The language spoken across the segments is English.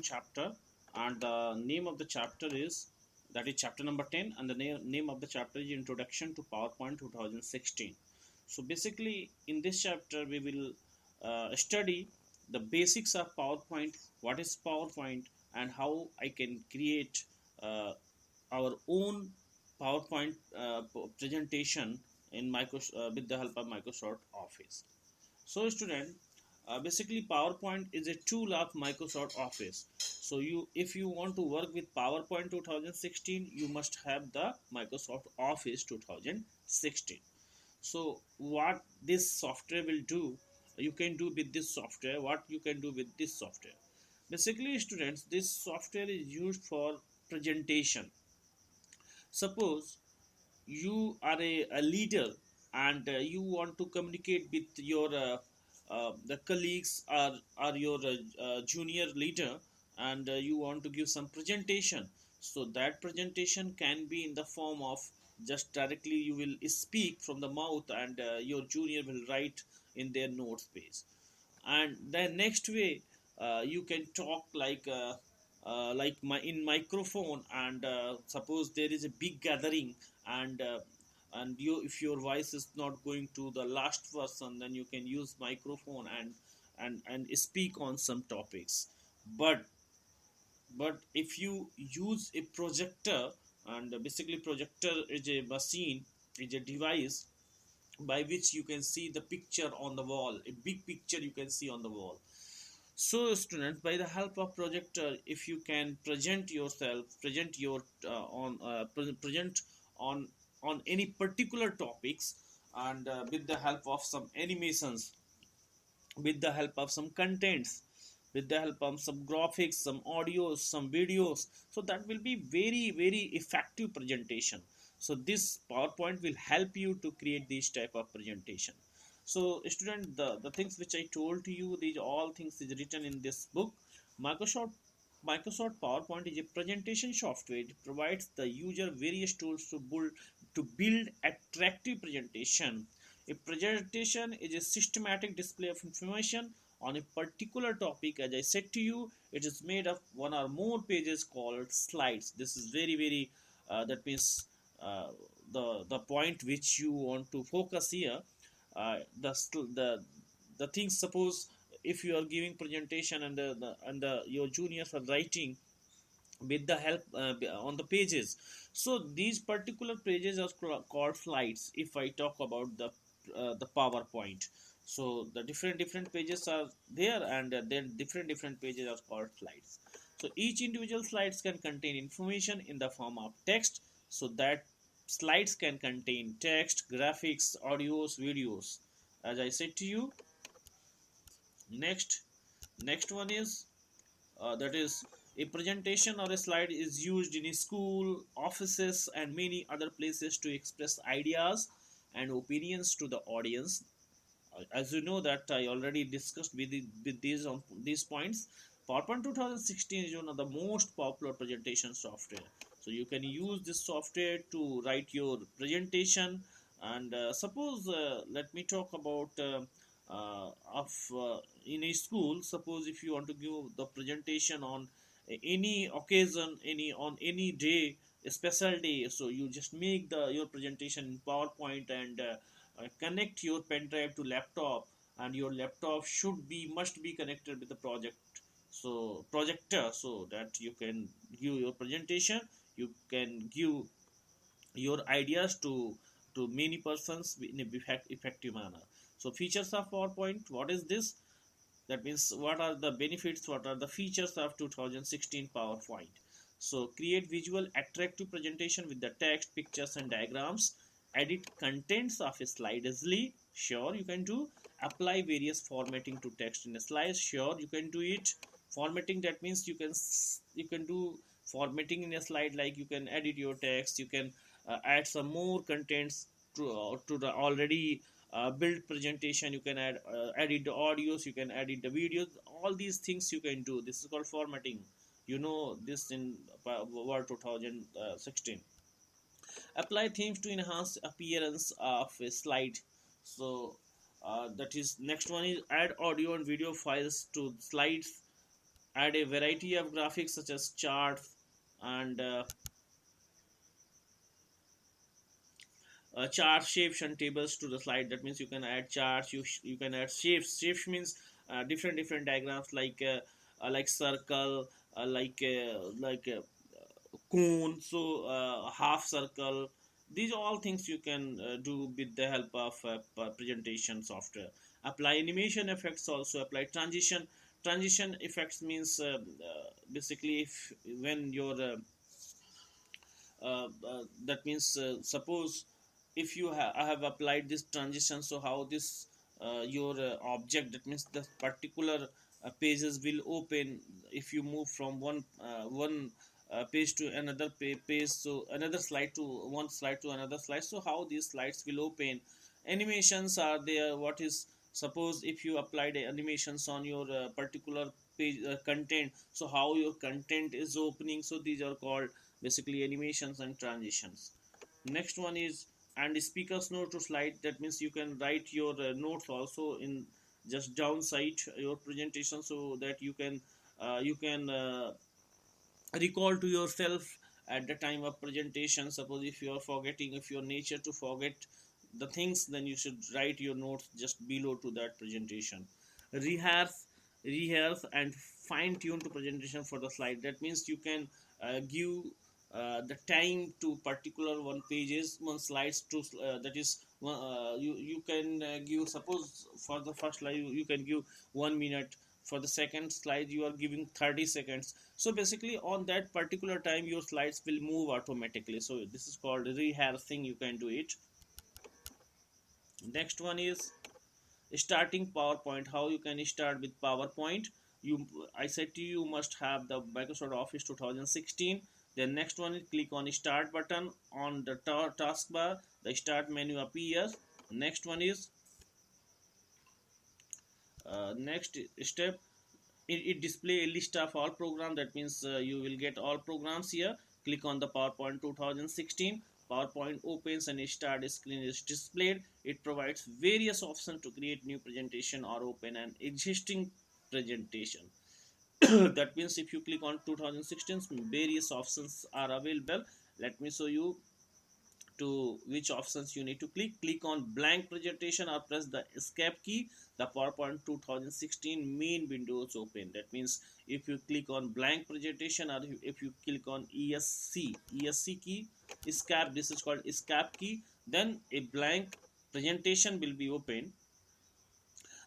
chapter, and the name of the chapter is, that is chapter number 10, and the name of the chapter is Introduction to PowerPoint 2016. So basically in this chapter we will study the basics of PowerPoint, what is PowerPoint, and how I can create uh, our own PowerPoint presentation in with the help of Microsoft Office. So student, basically PowerPoint is a tool of Microsoft Office. So if you want to work with PowerPoint 2016, you must have the Microsoft Office 2016. So what this software will do, you can do with this software, what you can do with this software. Basically students, this software is used for presentation. Suppose you are a leader, and you want to communicate with your the colleagues, or your junior leader, and you want to give some presentation. So that presentation can be in the form of, just directly you will speak from the mouth, and your junior will write in their notes page. And the next way, you can talk like in microphone, and suppose there is a big gathering, and you, if your voice is not going to the last person, then you can use microphone and speak on some topics. But but if you use a projector, and basically projector is a machine, is a device by which you can see the picture on the wall, a big picture you can see on the wall. So students, by the help of projector, if you can present yourself, present your present on any particular topics, and with the help of some animations, with the help of some contents, with the help of some graphics, some audios, some videos, so that will be very effective presentation. So this PowerPoint will help you to create this type of presentation. So student, the things which I told to you, these all things is written in this book. Microsoft PowerPoint is a presentation software. It provides the user various tools to build attractive presentation. A presentation is a systematic display of information on a particular topic. As I said to you, it is made of one or more pages called slides. This is very that means the point which you want to focus here. The things, suppose if you are giving presentation, and your juniors are writing with the help on the pages. So these particular pages are called slides. If I talk about the PowerPoint, so the different pages are there, and then different pages are called slides. So each individual slides can contain information in the form of text. So that slides can contain text, graphics, audios, videos, as I said to you. Next one is, that is, a presentation or a slide is used in a school, offices, and many other places to express ideas and opinions to the audience. As you know that I already discussed with these on these points, PowerPoint 2016 is one of the most popular presentation software. So you can use this software to write your presentation. And suppose, let me talk about of in a school. Suppose if you want to give the presentation on any occasion, any day, a special day, so you just make the your presentation in PowerPoint, and connect your pen drive to laptop, and your laptop must be connected with the projector, so that you can give your presentation, you can give your ideas to many persons in a effective manner. So features of PowerPoint, what is this? That means, what are the benefits, what are the features of 2016 PowerPoint? So create visual attractive presentation with the text, pictures, and diagrams. Edit contents of a slide easily, sure you can do. Apply various formatting to text in a slide, sure you can do it. Formatting, that means you can do formatting in a slide, like you can edit your text, you can add some more contents to the already build presentation. You can edit the audios, you can edit the videos, all these things you can do. This is called formatting, you know this in Word 2016. Apply themes to enhance appearance of a slide. So that is, next one is add audio and video files to slides. add a variety of graphics such as charts and chart shapes and tables to the slide. That means you can add charts, you can add shapes. Shapes means different diagrams like circle, like cone, so half circle. These are all things you can do with the help of presentation software. Apply animation effects, also apply transition effects means basically if when your that means suppose if you have applied this transition, so how this your object, that means the particular pages will open if you move from one page to another page, so another slide to one slide to another slide, so how these slides will open. Animations are there. What is, suppose if you applied animations on your particular page content, so how your content is opening, so these are called basically animations and transitions. Next one is and speakers note to slide. That means you can write your notes also in just downside your presentation, so that you can recall to yourself at the time of presentation. Suppose if you are forgetting, if your nature to forget the things, then you should write your notes just below to that presentation. Rehearse and fine tune to presentation for the slide. That means you can give the time to particular one pages, one slides to that is you can give, suppose for the first slide you can give 1 minute, for the second slide you are giving 30 seconds. So basically on that particular time your slides will move automatically, so this is called rehearsing, you can do it. Next one is starting PowerPoint. How you can start with PowerPoint? You, I said to you, you must have the Microsoft Office 2016. Then next one is click on start button on the taskbar. The start menu appears. Next one is next step. It display a list of all programs. That means you will get all programs here. Click on the PowerPoint 2016. PowerPoint opens and a start screen is displayed. It provides various options to create new presentation or open an existing presentation. That means if you click on 2016, various options are available. Let me show you to which options you need to click on blank presentation or press the escape key. The PowerPoint 2016 main windows open. That means if you click on blank presentation or if you click on esc key, escape, this is called escape key, then a blank presentation will be open.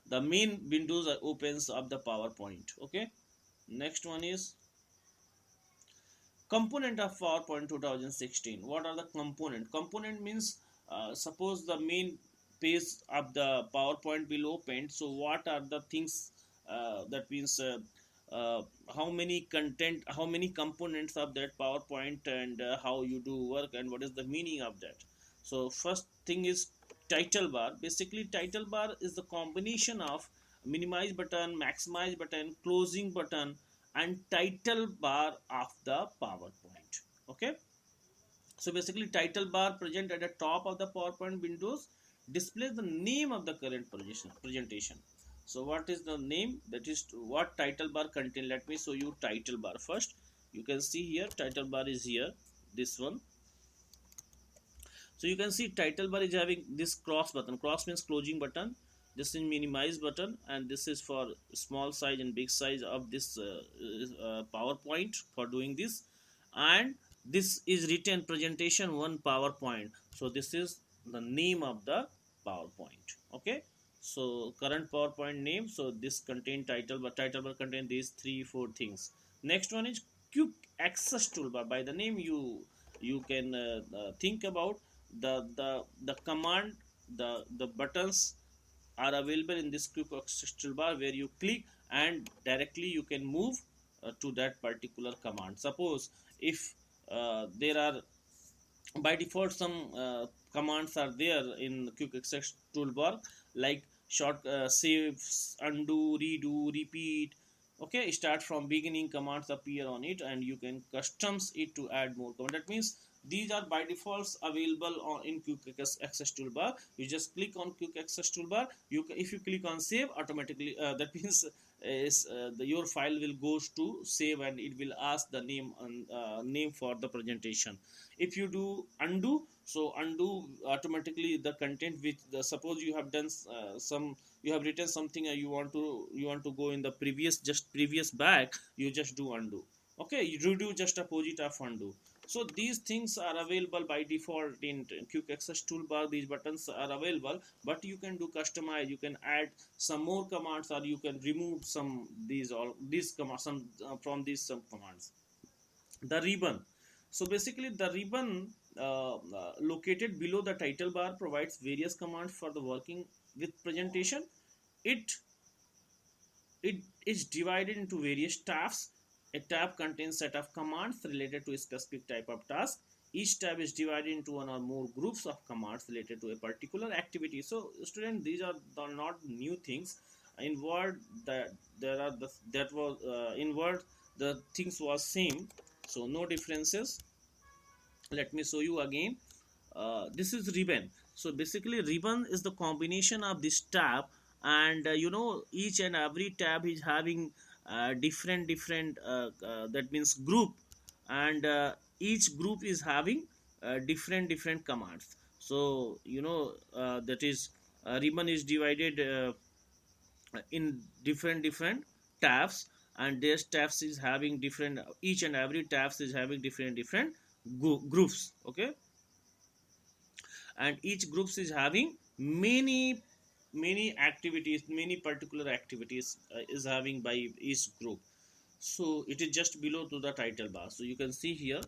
The main windows are opens of the PowerPoint. Okay, next one is component of PowerPoint 2016. What are the component means suppose the main page of the PowerPoint will open, so what are the things that means how many content, how many components of that PowerPoint, and how you do work and what is the meaning of that. So first thing is title bar. Basically title bar is the combination of minimize button, maximize button, closing button and title bar of the PowerPoint. Okay, so basically title bar present at the top of the PowerPoint windows displays the name of the current presentation. So what is the name, that is what title bar contain. Let me show you title bar first. You can see here title bar is here, this one. So you can see title bar is having this cross button. Cross means closing button. This is minimize button, and this is for small size and big size of this PowerPoint for doing this. And this is written presentation one PowerPoint. So this is the name of the PowerPoint. Okay. So current PowerPoint name. So this contain title, but title bar contain these 3-4 things. Next one is quick access toolbar. By the name you can think about the command, the buttons are available in this quick access toolbar, where you click and directly you can move to that particular command. Suppose if there are by default some commands are there in quick access toolbar, like short save, undo, redo, repeat. Okay, start from beginning commands appear on it, and you can customize it to add more command. That means these are by defaults available on in quick access toolbar. You just click on quick access toolbar. If you click on save, automatically that means is your file will goes to save, and it will ask the name and name for the presentation. If you do undo, so undo automatically the content which the, suppose you have done some, you have written something and you want to go in the previous, just previous back, you just do undo. Okay, you redo just opposite of undo. So these things are available by default in quick access toolbar. These buttons are available, but you can do customize, you can add some more commands, or you can remove some these, all these commands, some from these some commands. The ribbon, so basically the ribbon located below the title bar provides various commands for the working with presentation. It it is divided into various tabs. A tab contains set of commands related to a specific type of task. Each tab is divided into one or more groups of commands related to a particular activity. So student, these are not new things. In Word, that there are that was in Word the things was same, so no differences. Let me show you again. This is ribbon. So basically ribbon is the combination of this tab, and each and every tab is having different that means group, and each group is having different commands. So that is ribbon is divided in different tabs, and their tabs is having different, each and every tabs is having different groups. Okay, and each groups is having many activities, many particular activities is having by each group. So it is just below to the title bar, so you can see here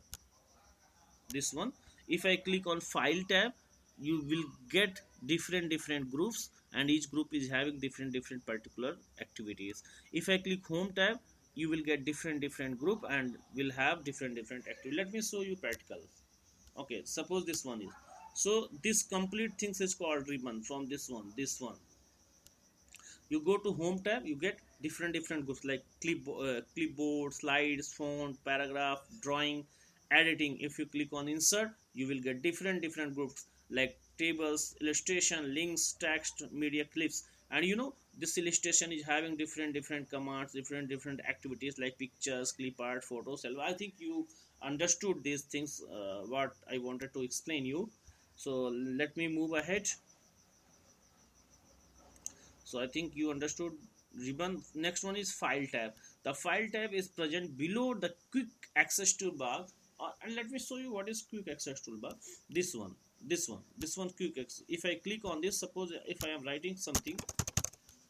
this one. If I click on file tab, you will get different groups, and each group is having different particular activities. If I click home tab, you will get different group and will have different activity. Let me show you practical. Okay, suppose this one is, so this complete things is called ribbon. From this one you go to home tab, you get different groups like clipboard, slides, font, paragraph, drawing, editing. If you click on insert, you will get different groups like tables, illustration, links, text, media clips. And this illustration is having different commands, different activities like pictures, clip art, photos. I think you understood these things, what I wanted to explain you. So let me move ahead. So I think you understood ribbon. Next one is file tab. The file tab is present below the quick access toolbar. And let me show you what is quick access toolbar. This one quick access. If I click on this, suppose if I am writing something,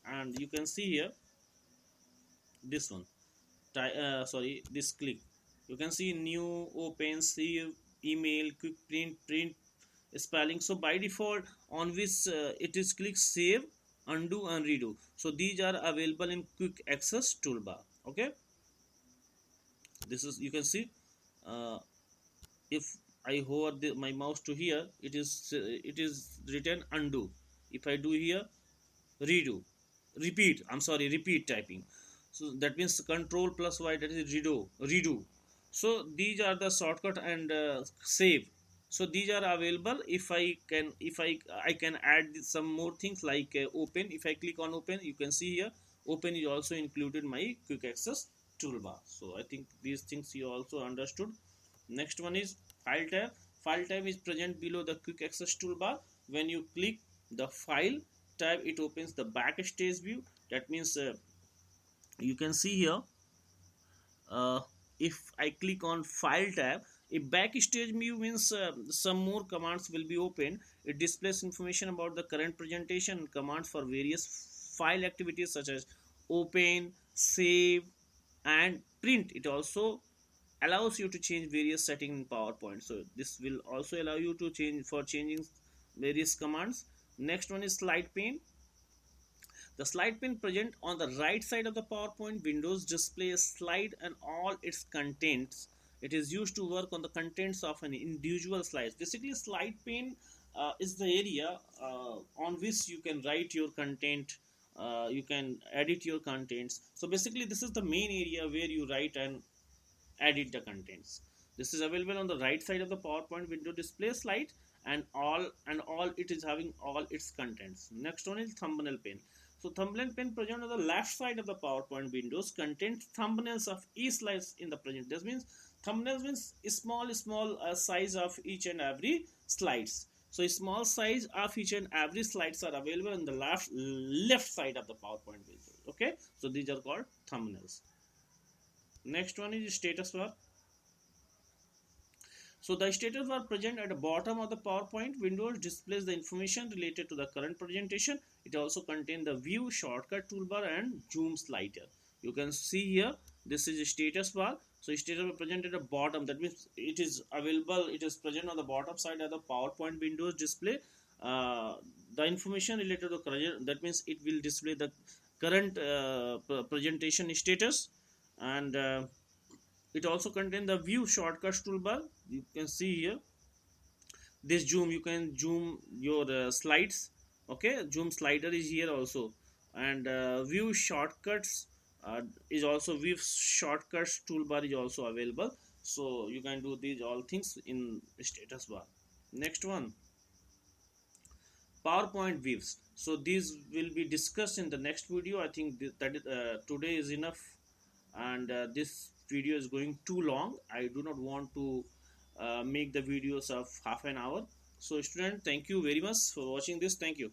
and you can see here this one, this click, you can see new, open, save, email, quick print spelling. So by default on which it is click save, undo and redo. So these are available in quick access toolbar. Okay, this is, you can see, if I hover my mouse to here, it is written undo. If I do here redo, repeat, I'm sorry, repeat typing. So that means control plus y, that is redo. So these are the shortcut, and save. So these are available. If I can add some more things like open. If I click on open, you can see here open is also included my quick access toolbar. So I think these things you also understood. Next one is file tab. File tab is present below the quick access toolbar. When you click the file tab, it opens the backstage view. That means you can see here, if I click on file tab, a backstage view means some more commands will be opened. It displays information about the current presentation, commands for various file activities such as open, save and print. It also allows you to change various settings in PowerPoint. So this will also allow you to changing various commands. Next one is slide pane. The slide pane present on the right side of the PowerPoint windows display a slide and all its contents. It is used to work on the contents of an individual slide. Basically, slide pane is the area on which you can write your content, you can edit your contents. So basically, this is the main area where you write and edit the contents. This is available on the right side of the PowerPoint window display slide, and all it is having all its contents. Next one is thumbnail pane. So thumbnail pane present on the left side of the PowerPoint windows contains thumbnails of each slides in the present. This means thumbnails means small size of each and every slides. So small size of each and every slides are available on the left side of the PowerPoint window. Okay, so these are called thumbnails. Next one is status bar. So the status bar present at the bottom of the PowerPoint window displays the information related to the current presentation. It also contains the view, shortcut toolbar and zoom slider. You can see here, this is a status bar. So status bar present at the bottom, that means it is available, it is present on the bottom side of the PowerPoint windows display. The information related to current, that means it will display the current presentation status, and it also contains the view shortcuts toolbar. You can see here this zoom, you can zoom your slides. Okay, zoom slider is here also, and view shortcuts is also view shortcuts toolbar is also available. So you can do these all things in status bar. Next one, PowerPoint views. So these will be discussed in the next video. I think that today is enough, and this video is going too long. I do not want to make the videos of half an hour. So student, thank you very much for watching this. Thank you.